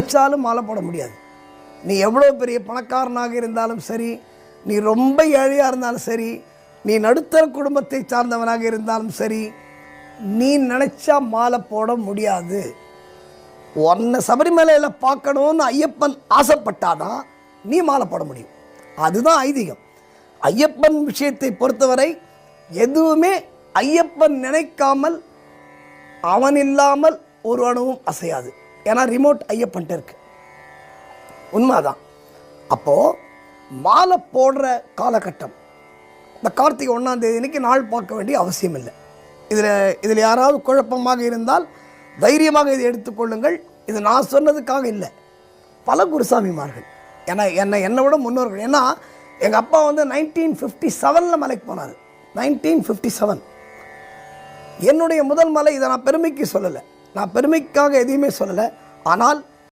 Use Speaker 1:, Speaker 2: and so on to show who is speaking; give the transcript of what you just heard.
Speaker 1: வச்சாலும் மாலை போட முடியாது. நீ எவ்வளோ பெரிய பணக்காரனாக இருந்தாலும் சரி, நீ ரொம்ப ஏழையாக இருந்தாலும் சரி, நீ நடுத்தர குடும்பத்தை சார்ந்தவனாக இருந்தாலும் சரி, நீ நினச்சா மாலை போட முடியாது. உன்னை சபரிமலையில் பார்க்கணுன்னு ஐயப்பன் ஆசைப்பட்டாதான் நீ மாலை போட முடியும். அதுதான் ஐதீகம். ஐயப்பன் விஷயத்தை பொறுத்தவரை எதுவுமே ஐயப்பன் நினைக்காமல் அவன் இல்லாமல் ஒரு அணுவும் அசையாது. ஏன்னா ரிமோட் ஐயப்பன்ட்டு இருக்கு. உண்மைதான். அப்போது மாலை போடுற காலகட்டம் இந்த கார்த்திகை 1ஆம் தேதி அன்றைக்கி நாள் பார்க்க வேண்டிய அவசியம் இல்லை. இதில் யாராவது குழப்பமாக இருந்தால் தைரியமாக இதை எடுத்துக்கொள்ளுங்கள். இது நான் சொன்னதுக்காக இல்லை, பல குருசாமிமார்கள் என்னை விட முன்னோர்கள். ஏன்னா எங்கள் அப்பா 1957 மலைக்கு போனார். 1957 என்னுடைய முதல் மலை. இதை நான் பெருமைக்கு சொல்லலை, நான் பெருமைக்காக எதையுமே சொல்லலை. ஆனால்